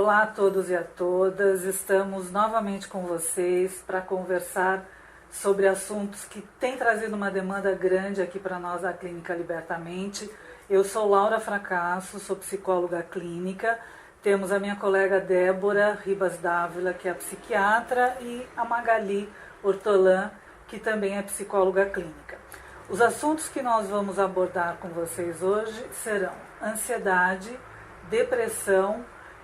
Olá a todos e a todas, estamos novamente com vocês para conversar sobre assuntos que têm trazido uma demanda grande aqui para nós da Clínica Libertamente. Eu sou Laura Fracasso, sou psicóloga clínica, temos a minha colega Débora Ribas Dávila, que é psiquiatra, e a Magali Hortolã, que também é psicóloga clínica. Os assuntos que nós vamos abordar com vocês hoje serão ansiedade, depressão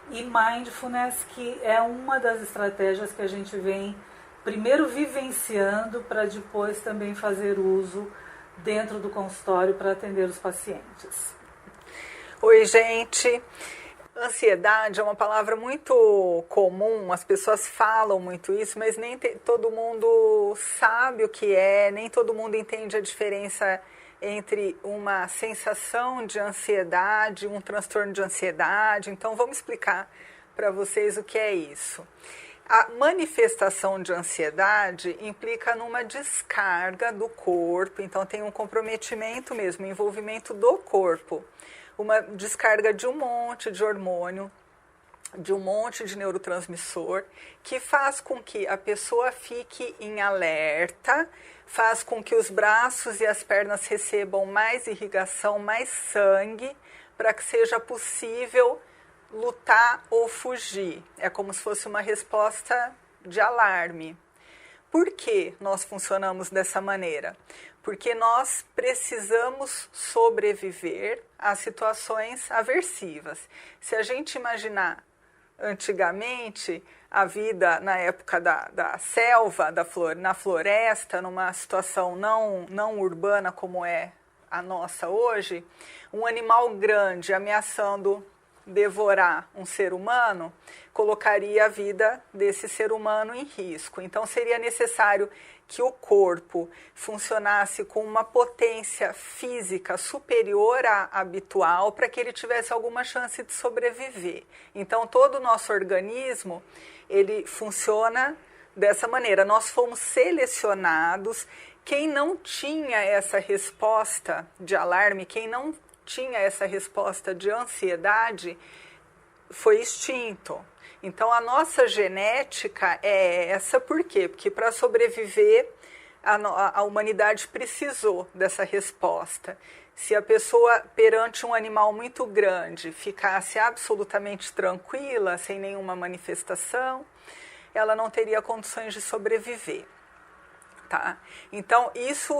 e mindfulness, que é uma das estratégias que a gente vem primeiro vivenciando para depois também fazer uso dentro do consultório para atender os pacientes. Oi, gente. Ansiedade é uma palavra muito comum, as pessoas falam muito isso, mas nem todo mundo sabe o que é, nem todo mundo entende a diferença entre uma sensação de ansiedade, um transtorno de ansiedade. Então, vamos explicar para vocês o que é isso. A manifestação de ansiedade implica numa descarga do corpo, então tem um comprometimento mesmo, um envolvimento do corpo. Uma descarga de um monte de hormônio, de um monte de neurotransmissor, que faz com que a pessoa fique em alerta, faz com que os braços e as pernas recebam mais irrigação, mais sangue, para que seja possível lutar ou fugir. É como se fosse uma resposta de alarme. Por que nós funcionamos dessa maneira? Porque nós precisamos sobreviver a situações aversivas. Se a gente imaginar antigamente a vida na época da selva, na floresta, numa situação não urbana como é a nossa hoje, um animal grande ameaçando devorar um ser humano, colocaria a vida desse ser humano em risco. Então seria necessário que o corpo funcionasse com uma potência física superior à habitual para que ele tivesse alguma chance de sobreviver. Então todo o nosso organismo, ele funciona dessa maneira. Nós fomos selecionados. Quem não tinha essa resposta de alarme, quem não tinha essa resposta de ansiedade, foi extinto. Então, a nossa genética é essa. Por quê? Porque para sobreviver, a humanidade precisou dessa resposta. Se a pessoa, perante um animal muito grande, ficasse absolutamente tranquila, sem nenhuma manifestação, ela não teria condições de sobreviver. Tá? Então, isso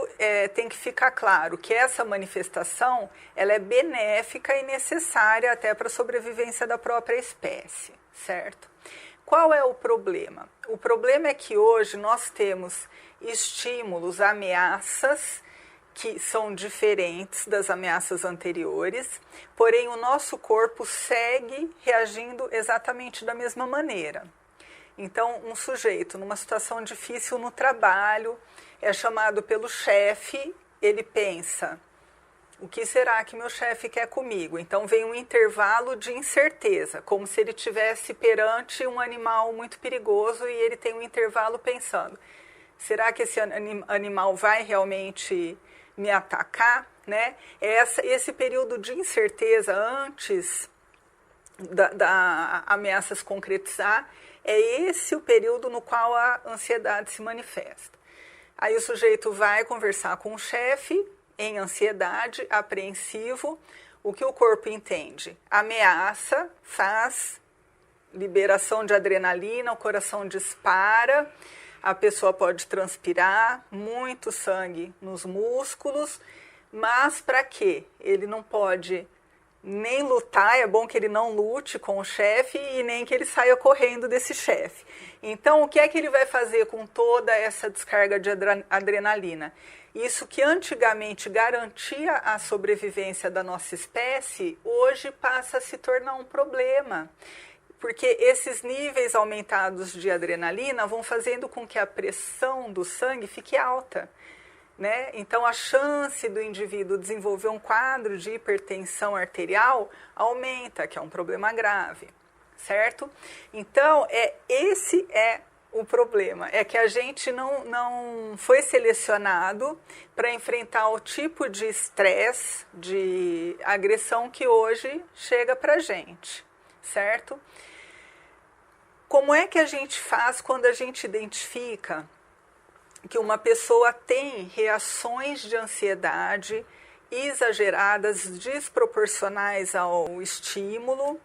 tem que ficar claro, que essa manifestação ela é benéfica e necessária até para a sobrevivência da própria espécie, certo? Qual é o problema? O problema é que hoje nós temos estímulos, ameaças, que são diferentes das ameaças anteriores, porém o nosso corpo segue reagindo exatamente da mesma maneira. Então, um sujeito numa situação difícil no trabalho, é chamado pelo chefe, ele pensa, o que será que meu chefe quer comigo? Então vem um intervalo de incerteza, como se ele estivesse perante um animal muito perigoso e ele tem um intervalo pensando, será que esse animal vai realmente me atacar? Né? Esse período de incerteza antes da ameaça se concretizar, é esse o período no qual a ansiedade se manifesta. Aí o sujeito vai conversar com o chefe em ansiedade, apreensivo. O que o corpo entende? Ameaça, faz liberação de adrenalina, o coração dispara, a pessoa pode transpirar, muito sangue nos músculos, mas para quê? Ele não pode nem lutar, é bom que ele não lute com o chefe e nem que ele saia correndo desse chefe. Então, o que é que ele vai fazer com toda essa descarga de adrenalina? Isso que antigamente garantia a sobrevivência da nossa espécie, hoje passa a se tornar um problema. Porque esses níveis aumentados de adrenalina vão fazendo com que a pressão do sangue fique alta. Né? Então, a chance do indivíduo desenvolver um quadro de hipertensão arterial aumenta, que é um problema grave, certo? Então, esse é o problema, é que a gente não foi selecionado para enfrentar o tipo de estresse, de agressão que hoje chega para a gente, certo? Como é que a gente faz quando a gente identifica que uma pessoa tem reações de ansiedade exageradas, desproporcionais ao estímulo,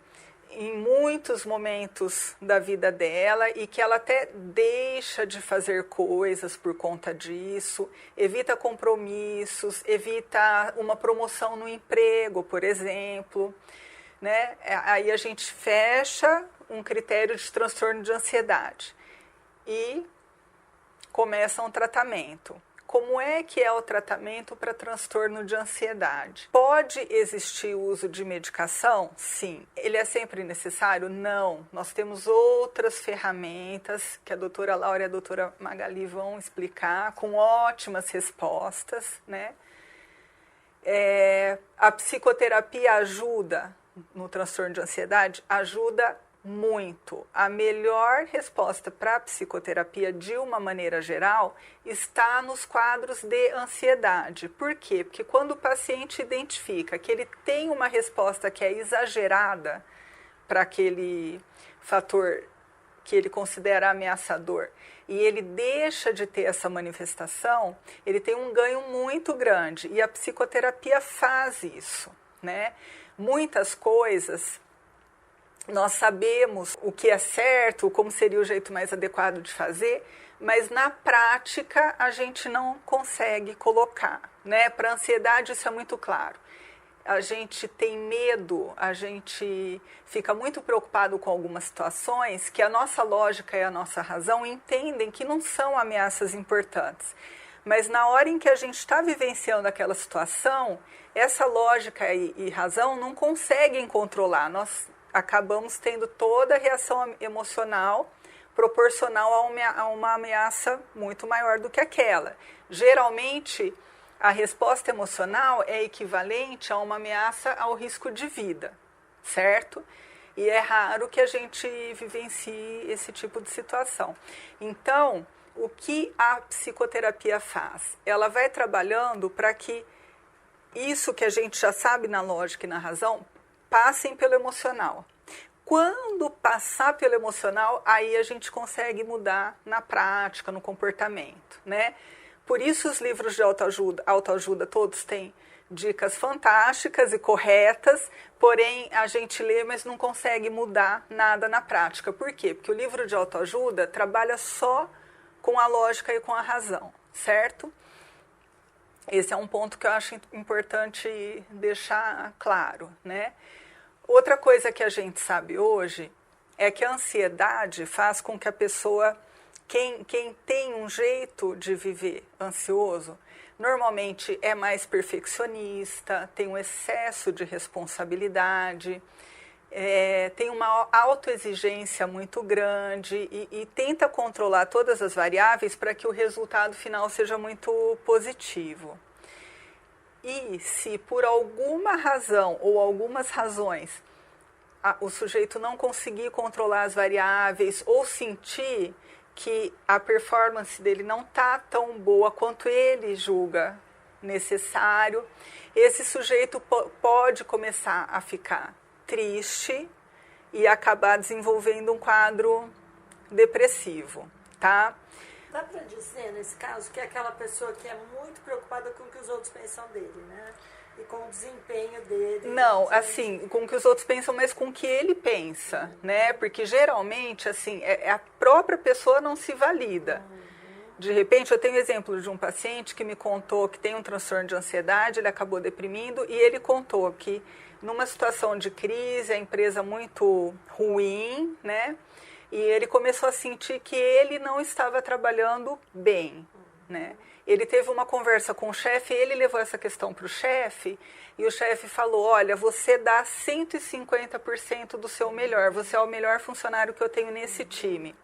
em muitos momentos da vida dela, e que ela até deixa de fazer coisas por conta disso, evita compromissos, evita uma promoção no emprego, por exemplo, né? Aí a gente fecha um critério de transtorno de ansiedade e começa um tratamento. Como é que é o tratamento para transtorno de ansiedade? Pode existir o uso de medicação? Sim. Ele é sempre necessário? Não. Nós temos outras ferramentas que a doutora Laura e a doutora Magali vão explicar, com ótimas respostas, né? A psicoterapia ajuda no transtorno de ansiedade? Ajuda muito. A melhor resposta para a psicoterapia, de uma maneira geral, está nos quadros de ansiedade. Por quê? Porque quando o paciente identifica que ele tem uma resposta que é exagerada para aquele fator que ele considera ameaçador, e ele deixa de ter essa manifestação, ele tem um ganho muito grande. E a psicoterapia faz isso, né? Muitas coisas nós sabemos o que é certo, como seria o jeito mais adequado de fazer, mas na prática a gente não consegue colocar, né? Para a ansiedade isso é muito claro. A gente tem medo, a gente fica muito preocupado com algumas situações que a nossa lógica e a nossa razão entendem que não são ameaças importantes. Mas na hora em que a gente está vivenciando aquela situação, essa lógica e razão não conseguem controlar. Nós acabamos tendo toda a reação emocional proporcional a uma ameaça muito maior do que aquela. Geralmente, a resposta emocional é equivalente a uma ameaça ao risco de vida, certo? E é raro que a gente vivencie esse tipo de situação. Então, o que a psicoterapia faz? Ela vai trabalhando para que isso que a gente já sabe na lógica e na razão passem pelo emocional. Quando passar pelo emocional, aí a gente consegue mudar na prática, no comportamento, né? Por isso os livros de autoajuda todos têm dicas fantásticas e corretas, porém a gente lê, mas não consegue mudar nada na prática. Por quê? Porque o livro de autoajuda trabalha só com a lógica e com a razão, certo? Esse é um ponto que eu acho importante deixar claro, né? Outra coisa que a gente sabe hoje é que a ansiedade faz com que a pessoa, quem tem um jeito de viver ansioso, normalmente é mais perfeccionista, tem um excesso de responsabilidade, tem uma autoexigência muito grande e tenta controlar todas as variáveis para que o resultado final seja muito positivo. E se por alguma razão ou algumas razões o sujeito não conseguir controlar as variáveis ou sentir que a performance dele não está tão boa quanto ele julga necessário, esse sujeito pode começar a ficar triste e acabar desenvolvendo um quadro depressivo, tá? Dá para dizer, nesse caso, que é aquela pessoa que é muito preocupada com o que os outros pensam dele, né? E com o desempenho dele. Não, assim, com o que os outros pensam, mas com o que ele pensa, né? Porque geralmente, assim, a própria pessoa não se valida. De repente, eu tenho exemplo de um paciente que me contou que tem um transtorno de ansiedade, ele acabou deprimindo, e ele contou que numa situação de crise, a empresa muito ruim, né? E ele começou a sentir que ele não estava trabalhando bem, né? Ele teve uma conversa com o chefe, ele levou essa questão para o chefe, e o chefe falou, olha, você dá 150% do seu melhor, você é o melhor funcionário que eu tenho nesse time.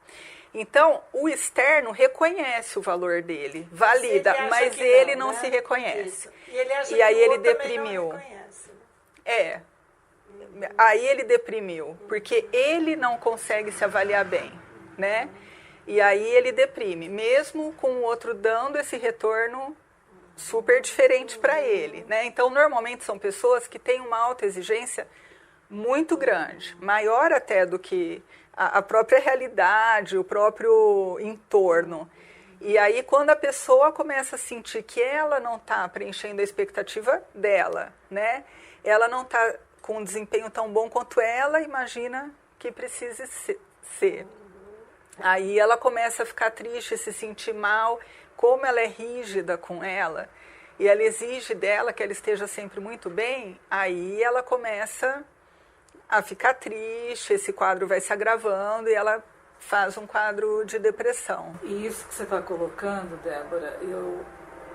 Então, o externo reconhece o valor dele, valida, mas ele não, né? Se reconhece. E ele acha e aí que ele deprimiu. Aí ele deprimiu, porque ele não consegue se avaliar bem, né? E aí ele deprime, mesmo com o outro dando esse retorno super diferente para ele, né? Então, normalmente são pessoas que têm uma autoexigência muito grande, maior até do que a própria realidade, o próprio entorno. E aí, quando a pessoa começa a sentir que ela não está preenchendo a expectativa dela, né? Ela não está com um desempenho tão bom quanto ela imagina que precise ser. Aí ela começa a ficar triste, se sentir mal, como ela é rígida com ela, e ela exige dela que ela esteja sempre muito bem, aí ela começa a ficar triste, esse quadro vai se agravando e ela faz um quadro de depressão. E isso que você está colocando, Débora, eu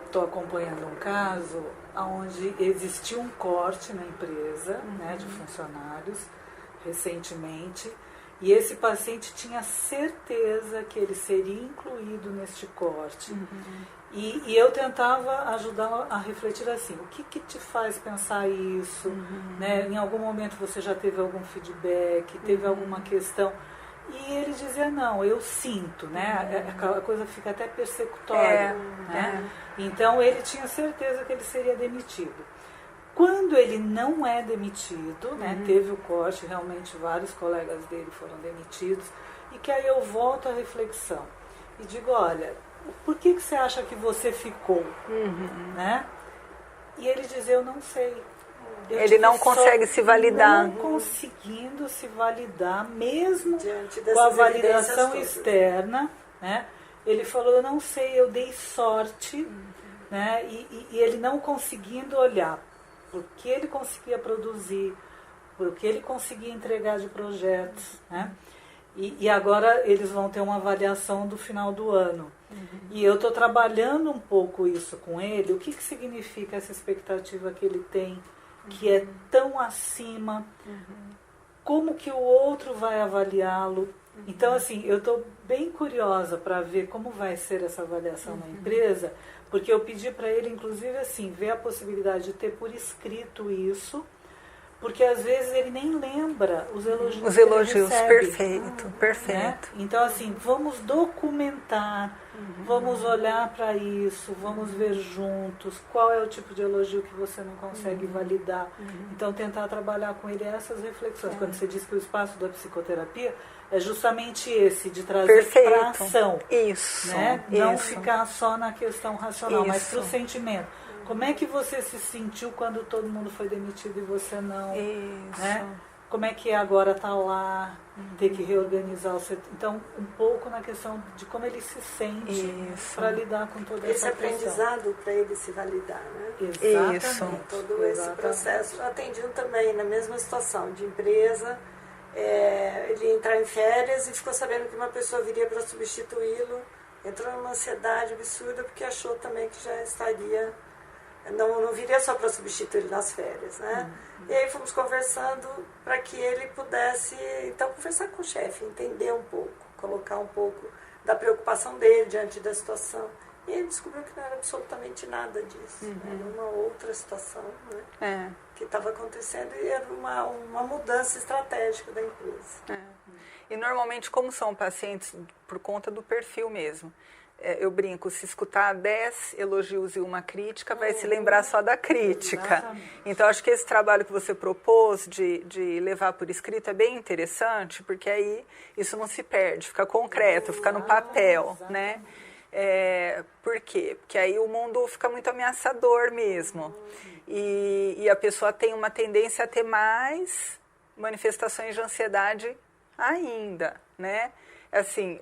estou acompanhando um caso onde existiu um corte na empresa, né, de funcionários, recentemente, e esse paciente tinha certeza que ele seria incluído neste corte. E eu tentava ajudá-lo a refletir assim, o que te faz pensar isso? Né? Em algum momento você já teve algum feedback, teve alguma questão? E ele dizia, não, eu sinto, né? A coisa fica até persecutória. Né? Então ele tinha certeza que ele seria demitido. Quando ele não é demitido, né, teve o corte, realmente vários colegas dele foram demitidos, e que aí eu volto à reflexão e digo, olha, por que você acha que você ficou? Né? E ele diz, eu não sei. Ele não consegue se validar. Não conseguindo se validar, mesmo com a validação externa, né? Ele falou, eu não sei, eu dei sorte, né? E ele não conseguindo olhar porque ele conseguia produzir, porque ele conseguia entregar de projetos, né? E agora eles vão ter uma avaliação do final do ano. E eu estou trabalhando um pouco isso com ele, o que significa essa expectativa que ele tem, que é tão acima, como que o outro vai avaliá-lo. Então, assim, eu estou bem curiosa para ver como vai ser essa avaliação na empresa, porque eu pedi para ele, inclusive, assim, ver a possibilidade de ter por escrito isso, porque às vezes ele nem lembra os elogios. Os elogios, que ele recebe, perfeito, perfeito. Né? Então, assim, vamos documentar, vamos olhar para isso, vamos ver juntos qual é o tipo de elogio que você não consegue validar. Então, tentar trabalhar com ele essas reflexões. Quando você diz que o espaço da psicoterapia é justamente esse, de trazer para ação. Isso. Né? Não ficar só na questão racional, mas para o Isso. sentimento. Como é que você se sentiu quando todo mundo foi demitido e você não? Isso. Né? Como é que é agora estar lá, ter que reorganizar o setor? Então, um pouco na questão de como ele se sente para lidar com toda essa questão. Esse aprendizado para ele se validar, né? Exatamente. Isso. Todo esse processo. Atendi um também na mesma situação de empresa. Ele ia entrar em férias e ficou sabendo que uma pessoa viria para substituí-lo. Entrou numa ansiedade absurda porque achou também que já estaria... Não viria só para substituir ele nas férias, né? E aí fomos conversando para que ele pudesse, então, conversar com o chefe, entender um pouco, colocar um pouco da preocupação dele diante da situação. E ele descobriu que não era absolutamente nada disso. Era uma outra situação, né? Que estava acontecendo e era uma mudança estratégica da empresa. E normalmente, como são pacientes por conta do perfil mesmo, eu brinco, se escutar 10 elogios e uma crítica, vai se lembrar só da crítica. Exatamente. Então, acho que esse trabalho que você propôs de levar por escrito é bem interessante, porque aí isso não se perde, fica concreto, fica no papel, né? Por quê? Porque aí o mundo fica muito ameaçador mesmo. E a pessoa tem uma tendência a ter mais manifestações de ansiedade ainda, né? Assim,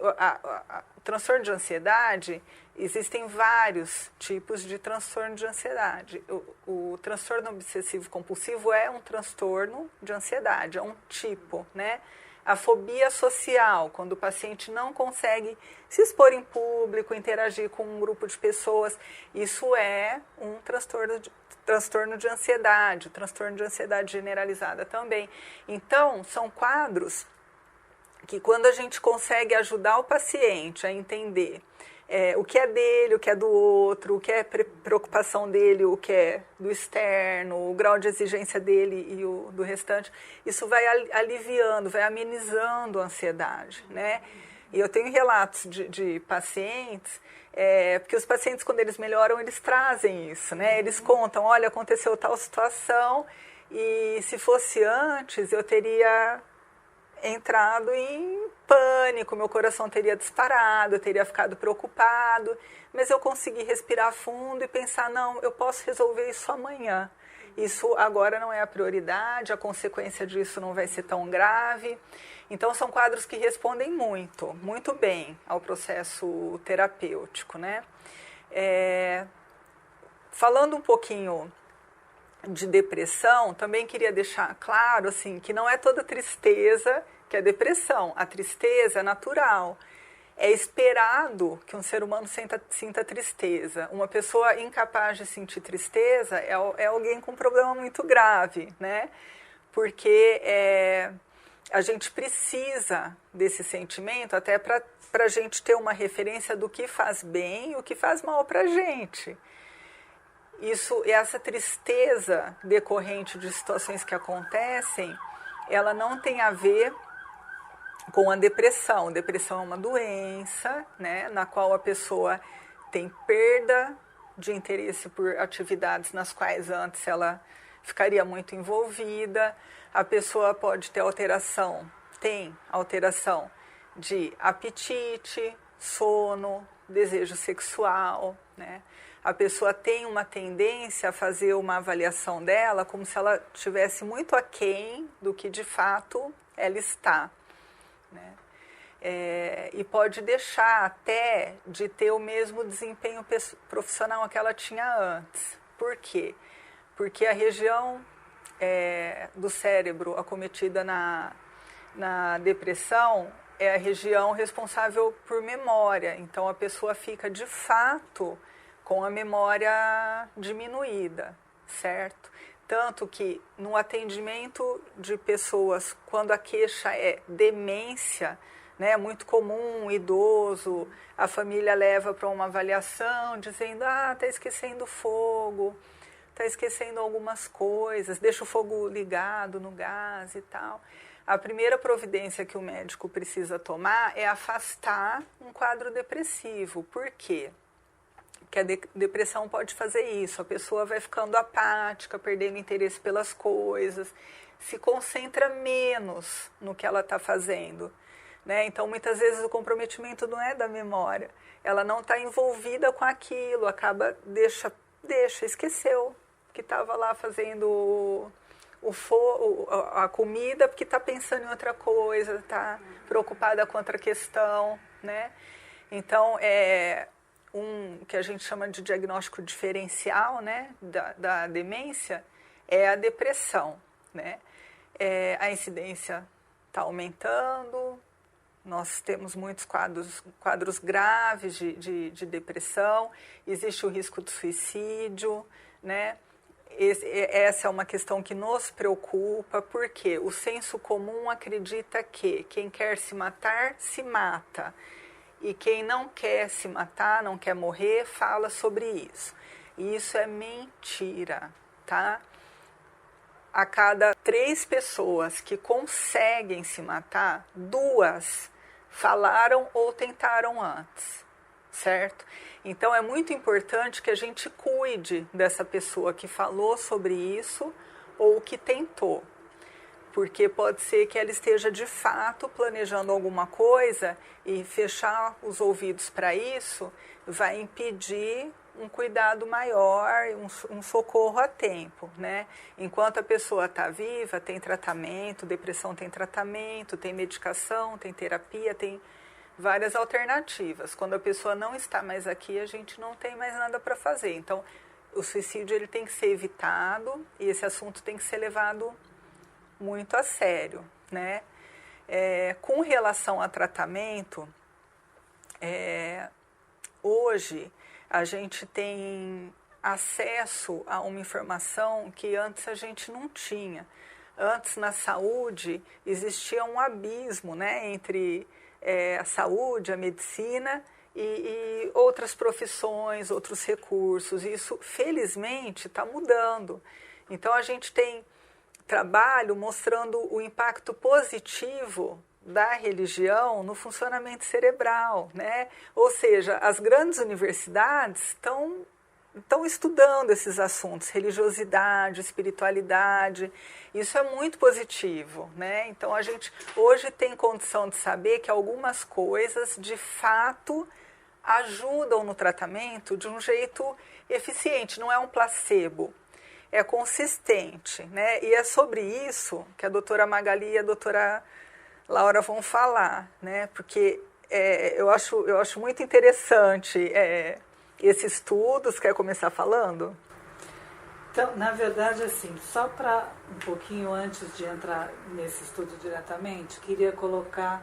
o transtorno de ansiedade, existem vários tipos de transtorno de ansiedade. O transtorno obsessivo compulsivo é um transtorno de ansiedade, é um tipo, né? A fobia social, quando o paciente não consegue se expor em público, interagir com um grupo de pessoas, isso é um transtorno de ansiedade, o transtorno de ansiedade generalizada também. Então, são quadros que quando a gente consegue ajudar o paciente a entender o que é dele, o que é do outro, o que é preocupação dele, o que é do externo, o grau de exigência dele e o do restante, isso vai aliviando, vai amenizando a ansiedade, né? E eu tenho relatos de pacientes, porque os pacientes, quando eles melhoram, eles trazem isso, né? Eles contam, olha, aconteceu tal situação e se fosse antes, eu teria... entrado em pânico, meu coração teria disparado, eu teria ficado preocupado, mas eu consegui respirar fundo e pensar, não, eu posso resolver isso amanhã. Isso agora não é a prioridade, a consequência disso não vai ser tão grave. Então, são quadros que respondem muito bem ao processo terapêutico, né? Falando um pouquinho de depressão, também queria deixar claro, assim, que não é toda tristeza que é depressão. A tristeza é natural. É esperado que um ser humano sinta tristeza. Uma pessoa incapaz de sentir tristeza é alguém com um problema muito grave, né? Porque a gente precisa desse sentimento até para a gente ter uma referência do que faz bem e o que faz mal para a gente. Essa tristeza decorrente de situações que acontecem, ela não tem a ver com a depressão. Depressão é uma doença, né, na qual a pessoa tem perda de interesse por atividades nas quais antes ela ficaria muito envolvida. A pessoa pode ter tem alteração de apetite, sono, desejo sexual, né? A pessoa tem uma tendência a fazer uma avaliação dela como se ela estivesse muito aquém do que de fato ela está, né? E pode deixar até de ter o mesmo desempenho profissional que ela tinha antes. Por quê? Porque a região do cérebro acometida na depressão é a região responsável por memória. Então, a pessoa fica, de fato, com a memória diminuída, certo? Tanto que, no atendimento de pessoas, quando a queixa é demência, né, é muito comum, idoso, a família leva para uma avaliação, dizendo, está esquecendo o fogo, está esquecendo algumas coisas, deixa o fogo ligado no gás e tal. A primeira providência que o médico precisa tomar é afastar um quadro depressivo. Por quê? Porque a depressão pode fazer isso. A pessoa vai ficando apática, perdendo interesse pelas coisas, se concentra menos no que ela está fazendo, né? Então, muitas vezes o comprometimento não é da memória. Ela não está envolvida com aquilo, esqueceu que estava lá fazendo a comida porque está pensando em outra coisa, está preocupada com outra questão, né? Então, que a gente chama de diagnóstico diferencial, né, da demência, é a depressão, né? A incidência está aumentando, nós temos muitos quadros graves de depressão, existe o risco de suicídio, né? Essa é uma questão que nos preocupa, porque o senso comum acredita que quem quer se matar, se mata. E quem não quer se matar, não quer morrer, fala sobre isso. E isso é mentira, tá? A cada 3 pessoas que conseguem se matar, 2 falaram ou tentaram antes, certo? Então, é muito importante que a gente cuide dessa pessoa que falou sobre isso ou que tentou. Porque pode ser que ela esteja, de fato, planejando alguma coisa e fechar os ouvidos para isso vai impedir um cuidado maior, um socorro a tempo, né? Enquanto a pessoa está viva, tem tratamento, depressão tem tratamento, tem medicação, tem terapia, tem várias alternativas. Quando a pessoa não está mais aqui, a gente não tem mais nada para fazer. Então, o suicídio ele tem que ser evitado e esse assunto tem que ser levado muito a sério, né? Com relação a tratamento, hoje a gente tem acesso a uma informação que antes a gente não tinha. Antes, na saúde, existia um abismo, né, entre a saúde, a medicina e outras profissões, outros recursos. Isso, felizmente, está mudando. Então, a gente tem trabalho mostrando o impacto positivo da religião no funcionamento cerebral, né? Ou seja, as grandes universidades estão estão estudando esses assuntos, religiosidade, espiritualidade, isso é muito positivo, né? Então a gente hoje tem condição de saber que algumas coisas de fato ajudam no tratamento de um jeito eficiente, não é um placebo, é consistente, né? E é sobre isso que a doutora Magali e a doutora Laura vão falar, né? Porque eu acho muito interessante esse estudo. Você quer começar falando? Então, na verdade, assim, só para um pouquinho antes de entrar nesse estudo diretamente, queria colocar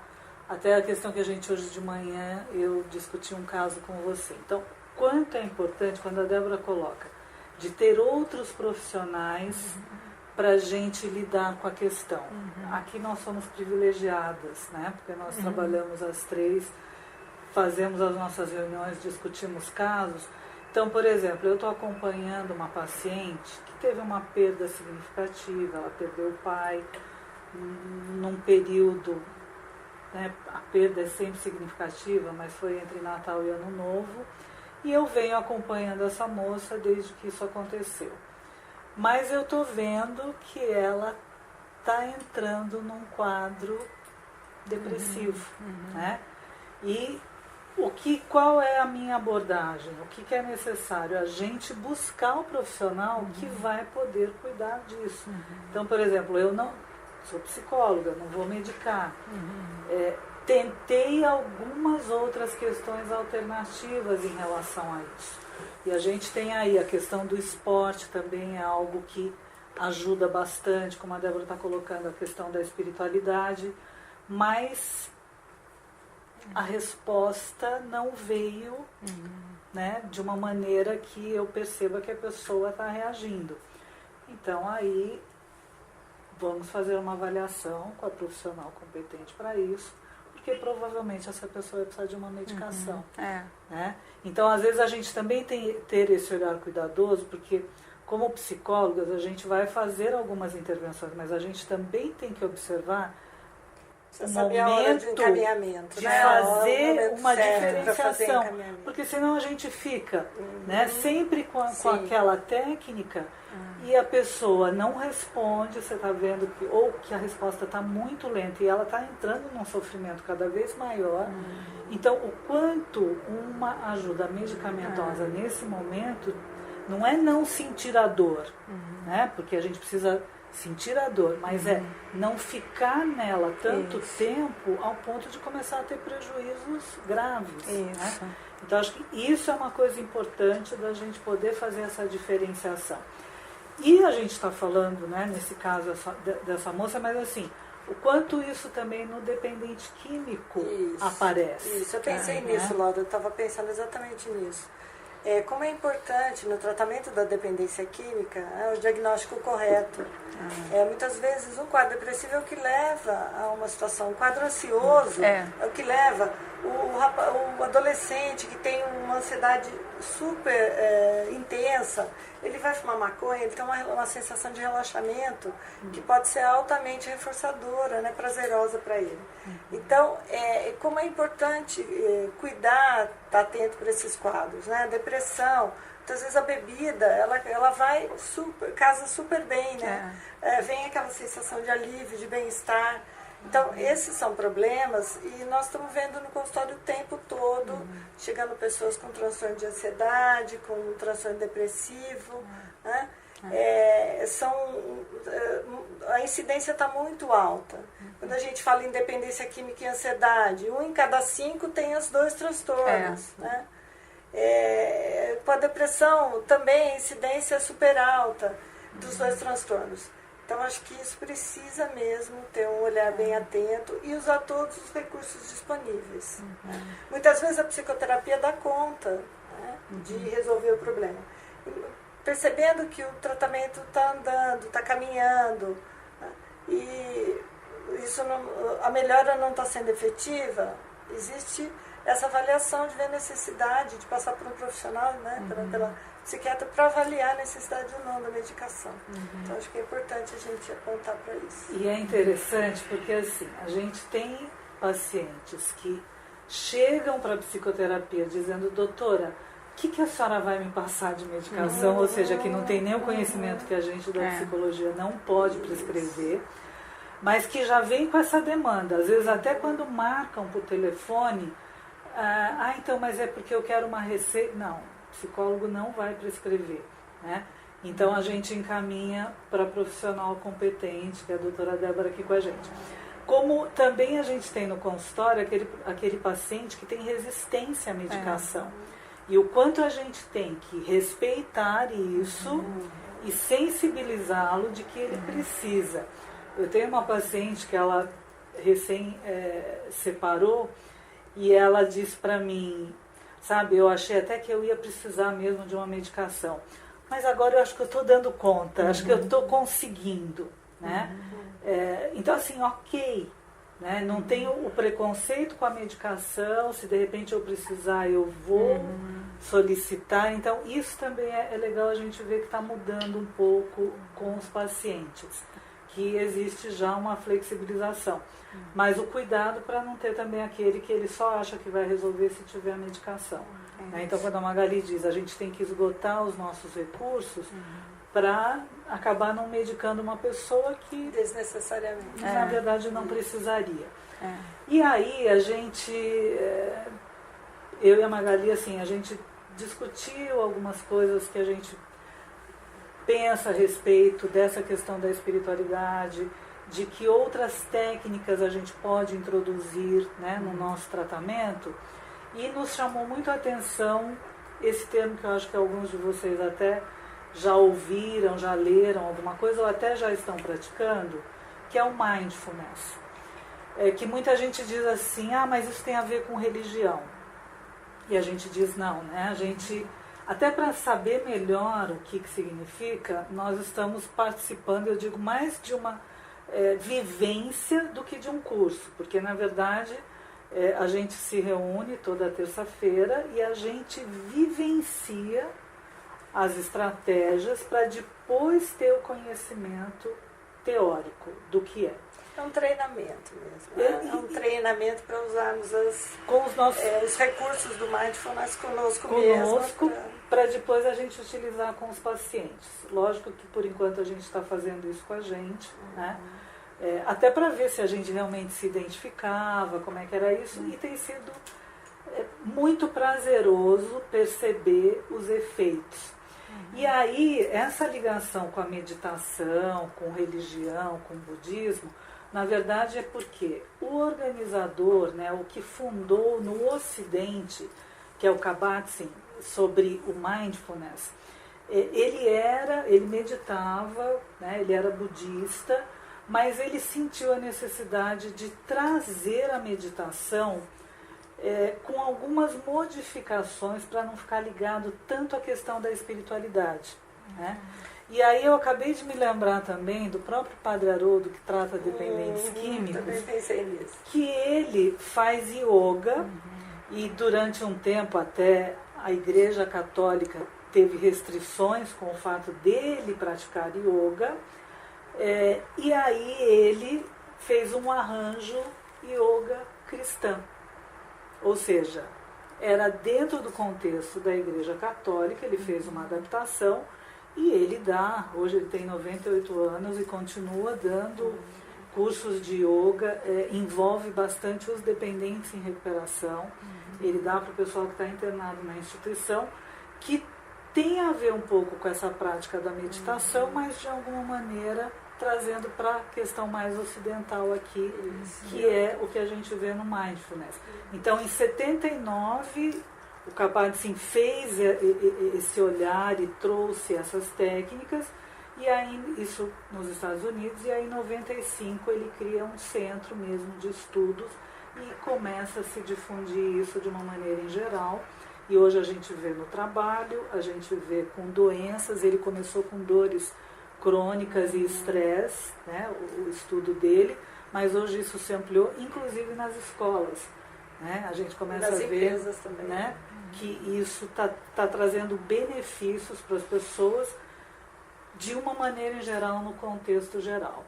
até a questão que a gente hoje de manhã, eu discuti um caso com você. Então, quanto é importante, quando a Débora coloca, de ter outros profissionais para a gente lidar com a questão. Aqui nós somos privilegiadas, né? Porque nós trabalhamos às 3, fazemos as nossas reuniões, discutimos casos. Então, por exemplo, eu estou acompanhando uma paciente que teve uma perda significativa, ela perdeu o pai num período, né, a perda é sempre significativa, mas foi entre Natal e Ano Novo, e eu venho acompanhando essa moça desde que isso aconteceu. Mas eu estou vendo que ela está entrando num quadro depressivo, né? E qual é a minha abordagem? O que é necessário? A gente buscar o profissional que vai poder cuidar disso. Então, por exemplo, eu não sou psicóloga, não vou medicar. Tentei algumas outras questões alternativas em relação a isso. E a gente tem aí a questão do esporte também, é algo que ajuda bastante, como a Débora está colocando, a questão da espiritualidade, mas a resposta não veio, né, de uma maneira que eu perceba que a pessoa está reagindo. Então aí vamos fazer uma avaliação com a profissional competente para isso, porque provavelmente essa pessoa vai precisar de uma medicação. Né? Então, às vezes, a gente também tem que ter esse olhar cuidadoso, porque como psicólogas a gente vai fazer algumas intervenções, mas a gente também tem que observar o momento de encaminhamento, de fazer uma diferenciação, porque senão a gente fica, né, sempre com aquela técnica e a pessoa não responde, você está vendo que, ou que a resposta está muito lenta e ela está entrando num sofrimento cada vez maior. Então, o quanto uma ajuda medicamentosa nesse momento não é não sentir a dor, né, porque a gente precisa sentir a dor, mas não ficar nela tanto tempo ao ponto de começar a ter prejuízos graves. Né? Então, acho que isso é uma coisa importante da gente poder fazer essa diferenciação. E a gente está falando, né, nesse caso dessa moça, mas assim, o quanto isso também no dependente químico aparece. Isso, eu pensei nisso, Laura, eu estava pensando exatamente nisso. Como é importante no tratamento da dependência química o diagnóstico correto. Muitas vezes um quadro depressivo é o que leva a uma situação, um quadro ansioso é o que leva o adolescente que tem uma ansiedade super intensa, ele vai fumar maconha, ele tem uma sensação de relaxamento que pode ser altamente reforçadora, né, prazerosa para ele. Então, como é importante cuidar, estar atento para esses quadros, né? A depressão, muitas vezes a bebida, ela vai casa super bem, né? Vem aquela sensação de alívio, de bem-estar. Então, esses são problemas e nós estamos vendo no consultório o tempo todo, chegando pessoas com transtorno de ansiedade, com transtorno depressivo, né? A incidência está muito alta. Quando a gente fala em dependência química e ansiedade, 1 em cada 5 tem os 2 transtornos. Né? Com a depressão também a incidência é super alta dos 2 transtornos. Então, acho que isso precisa mesmo ter um olhar bem atento e usar todos os recursos disponíveis. Muitas vezes a psicoterapia dá conta, né, de resolver o problema. Percebendo que o tratamento está andando, está caminhando, né, e a melhora não está sendo efetiva, existe essa avaliação de ver a necessidade de passar por um profissional, né, pela psiquiatra, para avaliar a necessidade ou não da medicação. Então, acho que é importante a gente apontar para isso. E é interessante porque, assim, a gente tem pacientes que chegam para a psicoterapia dizendo: doutora, que a senhora vai me passar de medicação? Ou seja, que não tem nem o conhecimento que a gente da psicologia não pode prescrever, mas que já vem com essa demanda. Às vezes até quando marcam por telefone, então, mas é porque eu quero uma receita. Não, o psicólogo não vai prescrever, né? Então a gente encaminha para profissional competente, que é a doutora Débora aqui com a gente. Como também a gente tem no consultório aquele paciente que tem resistência à medicação. E o quanto a gente tem que respeitar isso e sensibilizá-lo de que ele precisa. Eu tenho uma paciente que ela recém separou e ela disse para mim, sabe, eu achei até que eu ia precisar mesmo de uma medicação, mas agora eu acho que eu estou dando conta, acho que eu estou conseguindo, né? Então assim, ok, né? Não tenho o preconceito com a medicação, se de repente eu precisar eu vou solicitar, então isso também é legal a gente ver que está mudando um pouco com os pacientes, que existe já uma flexibilização. Mas o cuidado para não ter também aquele que ele só acha que vai resolver se tiver a medicação. Então, quando a Magali diz, a gente tem que esgotar os nossos recursos para acabar não medicando uma pessoa que desnecessariamente, na verdade, não precisaria. E aí a gente, eu e a Magali, assim, a gente discutiu algumas coisas que a gente pensa a respeito dessa questão da espiritualidade, de que outras técnicas a gente pode introduzir, né, no nosso tratamento, e nos chamou muito a atenção esse termo que eu acho que alguns de vocês até já ouviram, já leram alguma coisa ou até já estão praticando, que é o mindfulness. Que muita gente diz assim, mas isso tem a ver com religião. E a gente diz não, né? A gente, até para saber melhor o que significa, nós estamos participando, eu digo, mais de uma vivência do que de um curso, porque na verdade a gente se reúne toda terça-feira e a gente vivencia as estratégias para depois ter o conhecimento teórico do que é. É um treinamento mesmo. É um treinamento para usarmos com os nossos os recursos do mindfulness conosco mesmo. Para depois a gente utilizar com os pacientes. Lógico que por enquanto a gente está fazendo isso com a gente, né? Até para ver se a gente realmente se identificava, como é que era isso, e tem sido muito prazeroso perceber os efeitos. E aí, essa ligação com a meditação, com religião, com o budismo, na verdade é porque o organizador, né, o que fundou no Ocidente, que é o Kabat-Zinn, sobre o mindfulness, ele meditava, né, ele era budista, mas ele sentiu a necessidade de trazer a meditação com algumas modificações para não ficar ligado tanto à questão da espiritualidade, né? E aí eu acabei de me lembrar também do próprio Padre Haroldo, que trata dependentes químicos, também pensei nisso. Que ele faz yoga e durante um tempo até a Igreja Católica teve restrições com o fato dele praticar yoga, e aí ele fez um arranjo yoga cristã. Ou seja, era dentro do contexto da Igreja Católica, ele fez uma adaptação e ele hoje ele tem 98 anos e continua dando cursos de yoga, envolve bastante os dependentes em recuperação, ele dá para o pessoal que está internado na instituição, que tem a ver um pouco com essa prática da meditação, mas de alguma maneira trazendo para a questão mais ocidental aqui, que é o que a gente vê no mindfulness. Então, em 79, o Kabat-Zinn fez esse olhar e trouxe essas técnicas, e aí, isso nos Estados Unidos, e aí em 95 ele cria um centro mesmo de estudos e começa a se difundir isso de uma maneira em geral. E hoje a gente vê no trabalho, a gente vê com doenças, ele começou com dores crônicas e estresse, né, o estudo dele, mas hoje isso se ampliou, inclusive nas escolas, né? A gente começa a ver, né, que isso está trazendo benefícios para as pessoas de uma maneira em geral, no contexto geral.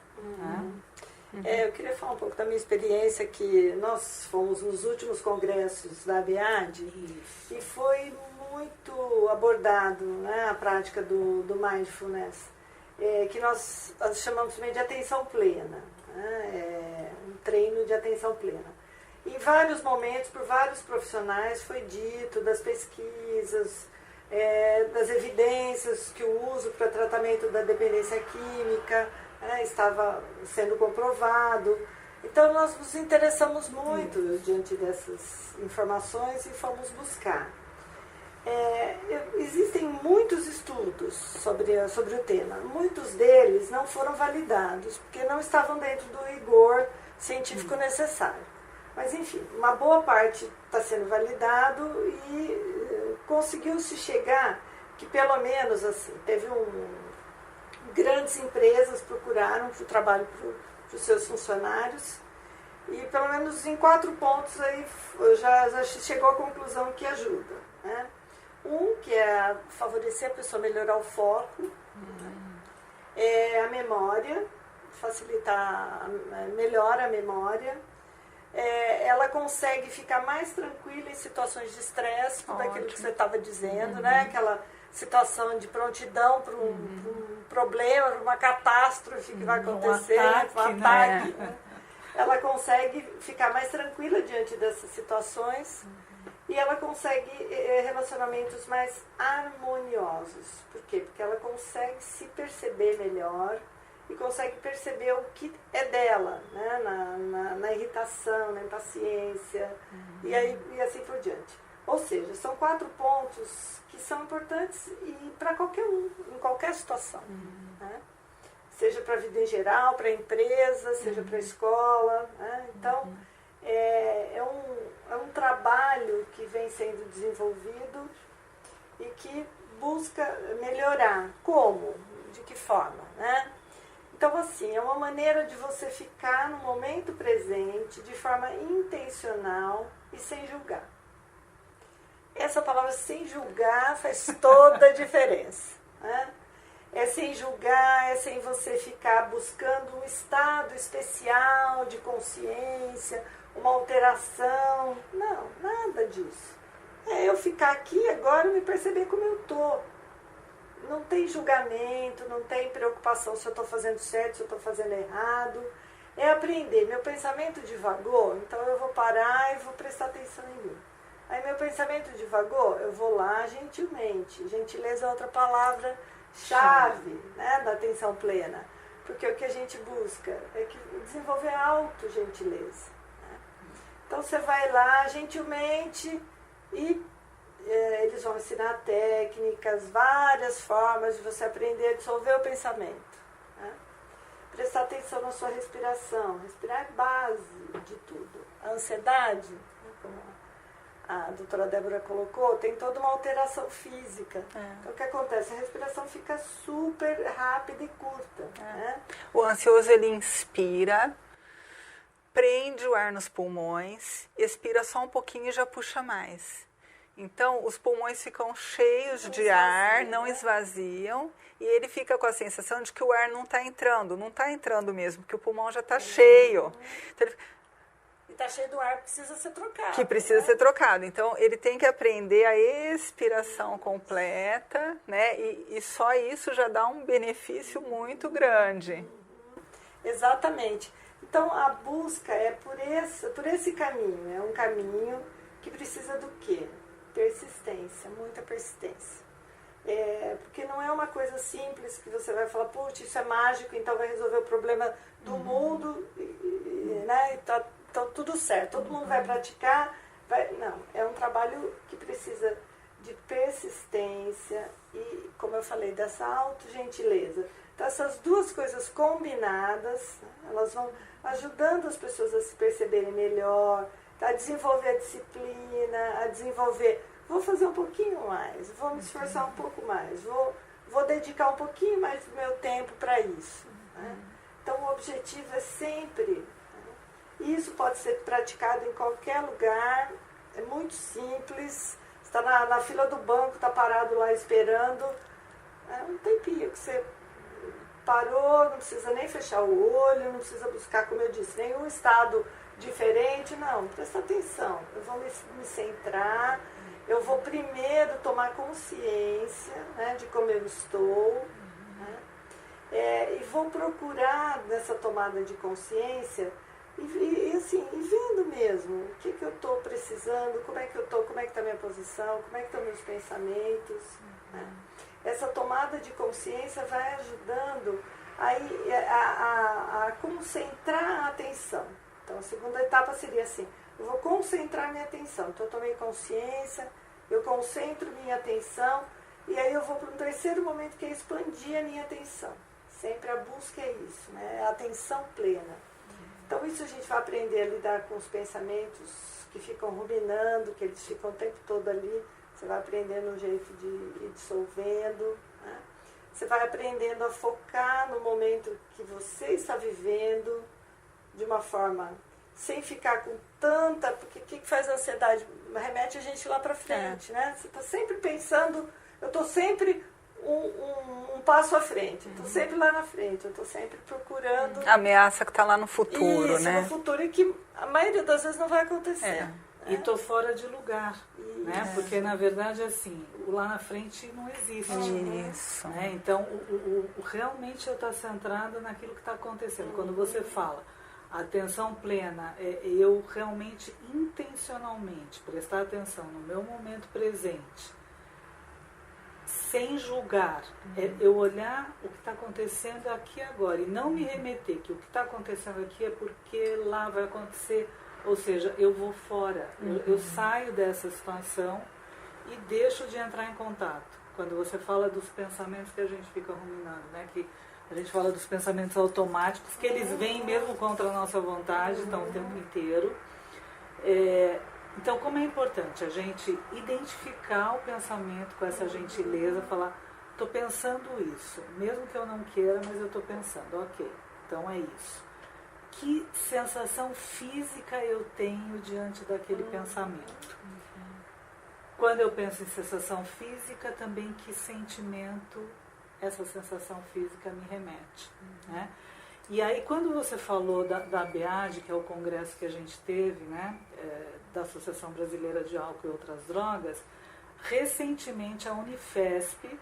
Né? Eu queria falar um pouco da minha experiência, que nós fomos nos últimos congressos da ABAD e foi muito abordado, né, a prática do mindfulness, que nós chamamos também de atenção plena, né, um treino de atenção plena. Em vários momentos, por vários profissionais, foi dito das pesquisas, das evidências que o uso para tratamento da dependência química estava sendo comprovado. Então, nós nos interessamos muito diante dessas informações e fomos buscar. Existem muitos estudos sobre o tema. Muitos deles não foram validados, porque não estavam dentro do rigor científico necessário. Mas, enfim, uma boa parte está sendo validado e conseguiu-se chegar que, pelo menos, assim, grandes empresas procuraram o trabalho para os seus funcionários e, pelo menos, em 4 pontos aí já chegou à conclusão que ajuda, né? Que é favorecer a pessoa melhorar o foco, a memória, melhora a memória. Ela consegue ficar mais tranquila em situações de estresse, tudo aquilo que você estava dizendo, né? Aquela situação de prontidão para um problema, para uma catástrofe que vai acontecer, um ataque. Né? Ela consegue ficar mais tranquila diante dessas situações e ela consegue relacionamentos mais harmoniosos. Por quê? Porque ela consegue se perceber melhor e consegue perceber o que é dela, né? na irritação, na impaciência, e assim por diante. Ou seja, são 4 pontos que são importantes para qualquer um, em qualquer situação. Né? Seja para a vida em geral, para a empresa, seja para a escola. Né? Então, é um trabalho que vem sendo desenvolvido e que busca melhorar. Como? De que forma? Né? Então, assim, é uma maneira de você ficar no momento presente de forma intencional e sem julgar. Essa palavra sem julgar faz toda a diferença. Né? É sem julgar, é sem você ficar buscando um estado especial de consciência, uma alteração. Não, nada disso. É eu ficar aqui agora e me perceber como eu estou. Não tem julgamento, não tem preocupação se eu estou fazendo certo, se eu estou fazendo errado. É aprender. Meu pensamento divagou, então eu vou parar e vou prestar atenção em mim. Aí meu pensamento divagou, eu vou lá gentilmente. Gentileza é outra palavra-chave, né, da atenção plena. Porque o que a gente busca é desenvolver a autogentileza. Né? Então você vai lá gentilmente e eles vão ensinar técnicas, várias formas de você aprender a dissolver o pensamento. Né? Prestar atenção na sua respiração. Respirar é base de tudo. A ansiedade, como a doutora Débora colocou, tem toda uma alteração física. Então o que acontece? A respiração fica super rápida e curta. Né? O ansioso, ele inspira, prende o ar nos pulmões, expira só um pouquinho e já puxa mais. Então, os pulmões ficam cheios de ar, não esvaziam, e ele fica com a sensação de que o ar não está entrando mesmo, que o pulmão já está cheio. Então, e está cheio do ar, precisa ser trocado. Que precisa ser trocado. Então, ele tem que aprender a expiração completa, né? E só isso já dá um benefício muito grande. Exatamente. Então, a busca é por esse caminho. É um caminho que precisa do quê? Persistência, muita persistência. Porque não é uma coisa simples que você vai falar, putz, isso é mágico, então vai resolver o problema do mundo, né? Então tudo certo, todo mundo vai praticar. Não, é um trabalho que precisa de persistência e, como eu falei, dessa autogentileza. Então essas duas coisas combinadas, elas vão ajudando as pessoas a se perceberem melhor, a desenvolver a disciplina, a desenvolver, vou fazer um pouquinho mais, vou me esforçar um pouco mais, vou dedicar um pouquinho mais do meu tempo para isso. Né? Então o objetivo é sempre, né? E isso pode ser praticado em qualquer lugar, é muito simples, você está na fila do banco, está parado lá esperando, um tempinho que você parou, não precisa nem fechar o olho, não precisa buscar, como eu disse, nenhum estado diferente, não, presta atenção, eu vou me centrar eu vou primeiro tomar consciência, né, de como eu estou, né, e vou procurar nessa tomada de consciência e assim, e vendo mesmo o que eu estou precisando, como é que eu estou, como é que está a minha posição, como é que estão meus pensamentos. Né? Essa tomada de consciência vai ajudando aí a concentrar a atenção. Então, a segunda etapa seria assim, eu vou concentrar minha atenção. Então, eu tomei consciência, eu concentro minha atenção, e aí eu vou para um terceiro momento, que é expandir a minha atenção. Sempre a busca é isso, né? A atenção plena. Então, isso a gente vai aprender a lidar com os pensamentos que ficam ruminando, que eles ficam o tempo todo ali. Você vai aprendendo um jeito de ir dissolvendo, né? Você vai aprendendo a focar no momento que você está vivendo, de uma forma sem ficar com tanta... Porque o que faz a ansiedade? Remete a gente lá para frente, né? Você está sempre pensando... Eu estou sempre um passo à frente, estou sempre lá na frente, eu estou sempre procurando... A ameaça que está lá no futuro, isso, né? no futuro, e que a maioria das vezes não vai acontecer. Né? E estou fora de lugar, né? Porque, na verdade, assim, o lá na frente não existe. Isso. Né? Então, realmente eu estou centrada naquilo que está acontecendo. Quando você fala atenção plena, eu realmente, intencionalmente, prestar atenção no meu momento presente, sem julgar, eu olhar o que está acontecendo aqui agora e não me remeter que o que está acontecendo aqui é porque lá vai acontecer, ou seja, eu vou fora, eu saio dessa situação e deixo de entrar em contato. Quando você fala dos pensamentos que a gente fica ruminando, né, que a gente fala dos pensamentos automáticos, que eles vêm mesmo contra a nossa vontade, estão o tempo inteiro. Então, como é importante a gente identificar o pensamento com essa gentileza, falar, estou pensando isso, mesmo que eu não queira, mas eu estou pensando, ok, então é isso. Que sensação física eu tenho diante daquele pensamento? Quando eu penso em sensação física, também que sentimento essa sensação física me remete, né? E aí, quando você falou da ABAD, que é o congresso que a gente teve, né, da Associação Brasileira de Álcool e Outras Drogas, recentemente a Unifesp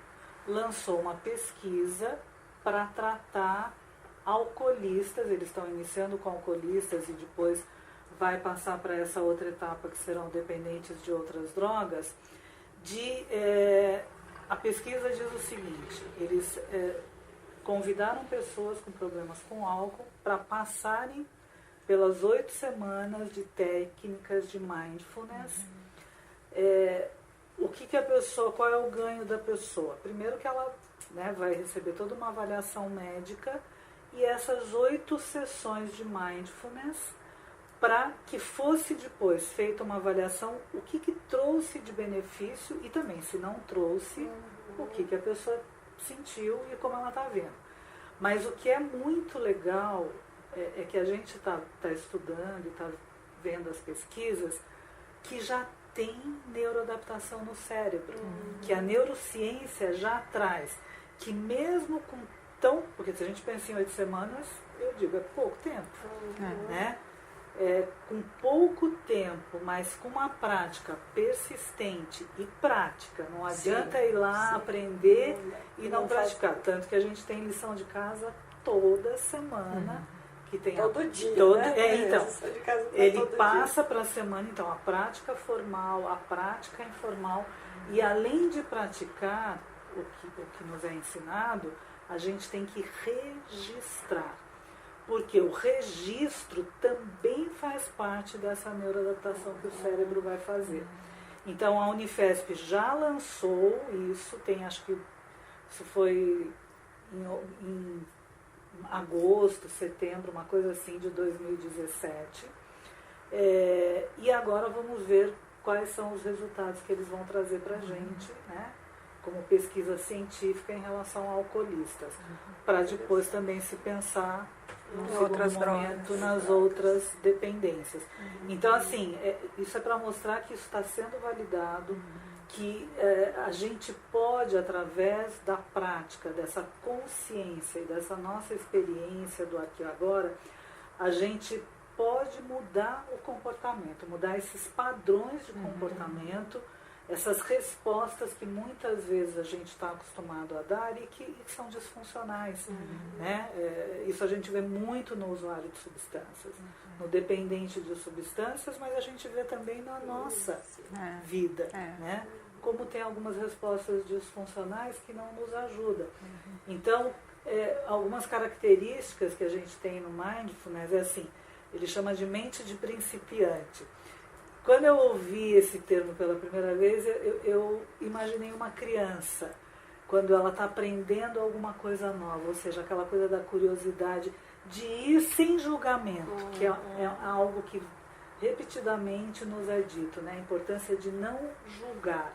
lançou uma pesquisa para tratar alcoolistas, eles estão iniciando com alcoolistas e depois vai passar para essa outra etapa que serão dependentes de outras drogas. A pesquisa diz o seguinte, eles convidaram pessoas com problemas com álcool para passarem pelas 8 semanas de técnicas de mindfulness. O que a pessoa, qual é o ganho da pessoa? Primeiro que ela, né, vai receber toda uma avaliação médica e essas 8 sessões de mindfulness, para que fosse depois feita uma avaliação, o que trouxe de benefício e também, se não trouxe, o que a pessoa sentiu e como ela está vendo. Mas o que é muito legal é que a gente está estudando e está vendo as pesquisas que já tem neuroadaptação no cérebro, que a neurociência já traz, que mesmo com porque se a gente pensa em 8 semanas, eu digo, é pouco tempo, né? Com pouco tempo, mas com uma prática persistente e prática, não adianta ir lá aprender e não praticar. Tanto que a gente tem lição de casa toda semana, que tem todo dia, né? Então, ele passa para a semana, então, a prática formal, a prática informal, e além de praticar o que nos é ensinado, a gente tem que registrar. Porque o registro também faz parte dessa neuroadaptação que o cérebro vai fazer. Então, a Unifesp já lançou isso, acho que isso foi em agosto, setembro, uma coisa assim, de 2017. E agora vamos ver quais são os resultados que eles vão trazer para a gente, né? Como pesquisa científica em relação a alcoolistas, para depois também se pensar no segundo momento nas outras dependências. Então, assim, isso é para mostrar que isso está sendo validado, que a gente pode, através da prática, dessa consciência e dessa nossa experiência do aqui e agora, a gente pode mudar o comportamento, mudar esses padrões de comportamento essas respostas que muitas vezes a gente está acostumado a dar e que são disfuncionais. Né? Isso a gente vê muito no usuário de substâncias, no dependente de substâncias, mas a gente vê também na nossa vida. Né? Como tem algumas respostas disfuncionais que não nos ajudam. Então, algumas características que a gente tem no Mindfulness é assim, ele chama de mente de principiante. Quando eu ouvi esse termo pela primeira vez, eu imaginei uma criança, quando ela está aprendendo alguma coisa nova, ou seja, aquela coisa da curiosidade de ir sem julgamento, que é algo que repetidamente nos é dito, né? A importância de não julgar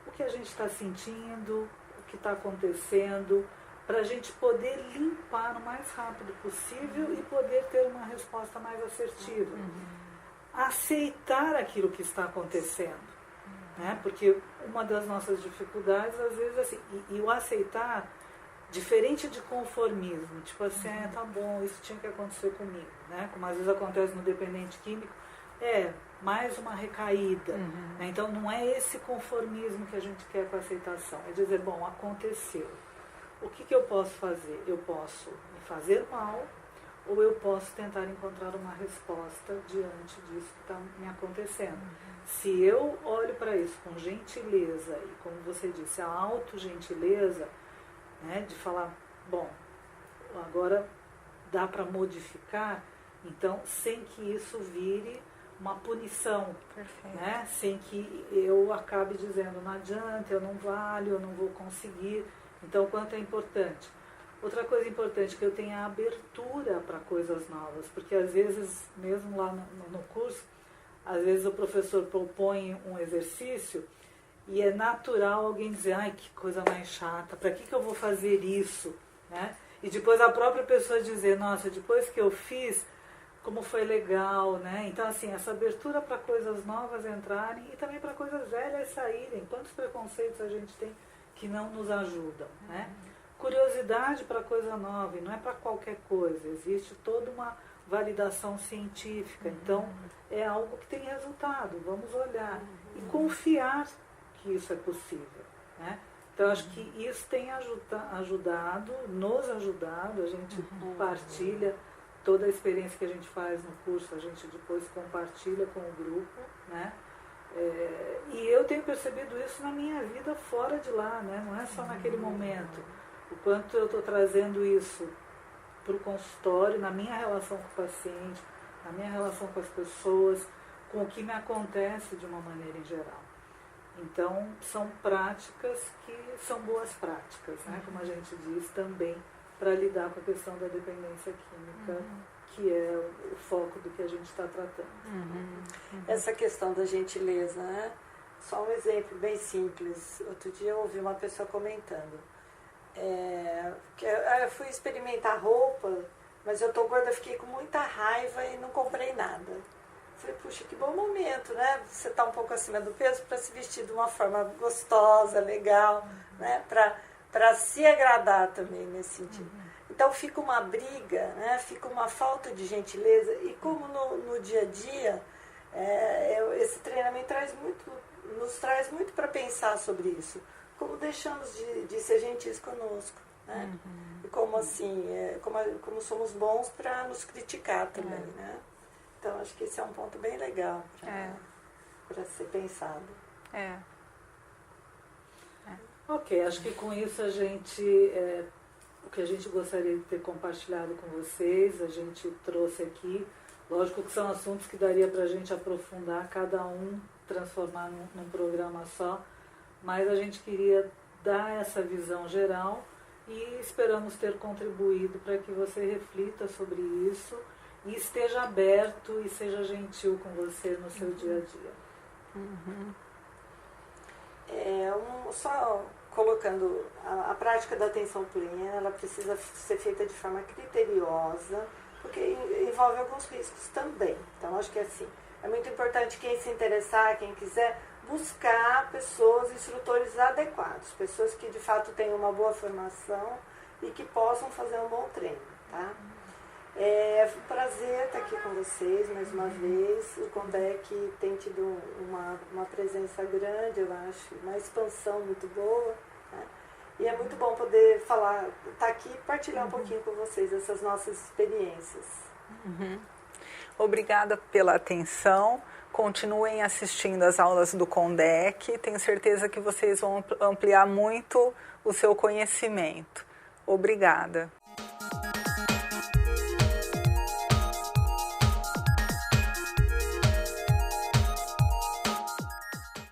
o que a gente está sentindo, o que está acontecendo, para a gente poder limpar o mais rápido possível e poder ter uma resposta mais assertiva. Aceitar aquilo que está acontecendo, né? Porque uma das nossas dificuldades às vezes é assim, e o aceitar diferente de conformismo, tipo assim, tá bom, isso tinha que acontecer comigo, né? Como às vezes acontece no dependente químico, mais uma recaída, né? Então não é esse conformismo que a gente quer com a aceitação, é dizer, bom, aconteceu, o que eu posso fazer? Eu posso me fazer mal, ou eu posso tentar encontrar uma resposta diante disso que está me acontecendo. Se eu olho para isso com gentileza, e como você disse, a autogentileza, né, de falar, bom, agora dá para modificar, então, sem que isso vire uma punição, né, sem que eu acabe dizendo, não adianta, eu não valho, eu não vou conseguir. Então, o quanto é importante. Outra coisa importante, que eu tenha abertura para coisas novas, porque às vezes, mesmo lá no curso, às vezes o professor propõe um exercício e é natural alguém dizer, ai, que coisa mais chata, para que eu vou fazer isso? Né? E depois a própria pessoa dizer, nossa, depois que eu fiz, como foi legal, né? Então, assim, essa abertura para coisas novas entrarem e também para coisas velhas saírem. Quantos preconceitos a gente tem que não nos ajudam, né? Curiosidade para coisa nova, e não é para qualquer coisa, existe toda uma validação científica, então é algo que tem resultado, vamos olhar e confiar que isso é possível, né? Então acho que isso tem ajudado, nos ajudado, a gente partilha toda a experiência que a gente faz no curso, a gente depois compartilha com o grupo, né? E eu tenho percebido isso na minha vida fora de lá, né? Não é só naquele momento. O quanto eu estou trazendo isso para o consultório, na minha relação com o paciente, na minha relação com as pessoas, com o que me acontece de uma maneira em geral. Então, são práticas que são boas práticas, né? Como a gente diz também, para lidar com a questão da dependência química, que é o foco do que a gente está tratando. Essa questão da gentileza, né? Só um exemplo bem simples. Outro dia eu ouvi uma pessoa comentando. Que eu fui experimentar roupa, mas eu tô gorda, fiquei com muita raiva e não comprei nada. Falei, puxa, que bom momento, né? Você tá um pouco acima do peso para se vestir de uma forma gostosa, legal, né? Para se agradar também nesse sentido. Então fica uma briga, né? Fica uma falta de gentileza, e como no dia a dia, esse treinamento nos traz muito para pensar sobre isso. Como deixamos de ser gentis conosco, né? E como assim, como somos bons para nos criticar também, né? Então acho que esse é um ponto bem legal para ser pensado. Ok, acho que com isso a gente, o que a gente gostaria de ter compartilhado com vocês, a gente trouxe aqui. Lógico que são assuntos que daria para a gente aprofundar, cada um transformar num programa só, mas a gente queria dar essa visão geral e esperamos ter contribuído para que você reflita sobre isso e esteja aberto e seja gentil com você no seu dia a dia. Só colocando, a prática da atenção plena, ela precisa ser feita de forma criteriosa, porque envolve alguns riscos também. Então, acho que assim, é muito importante quem se interessar, quem quiser, buscar pessoas, instrutores adequados, pessoas que de fato tenham uma boa formação e que possam fazer um bom treino, tá? É um prazer estar aqui com vocês mais uma vez. O Condec tem tido uma presença grande, eu acho, uma expansão muito boa, né? E é muito bom poder falar, estar aqui e partilhar um pouquinho com vocês essas nossas experiências. Obrigada pela atenção. Continuem assistindo às aulas do Condec. Tenho certeza que vocês vão ampliar muito o seu conhecimento. Obrigada.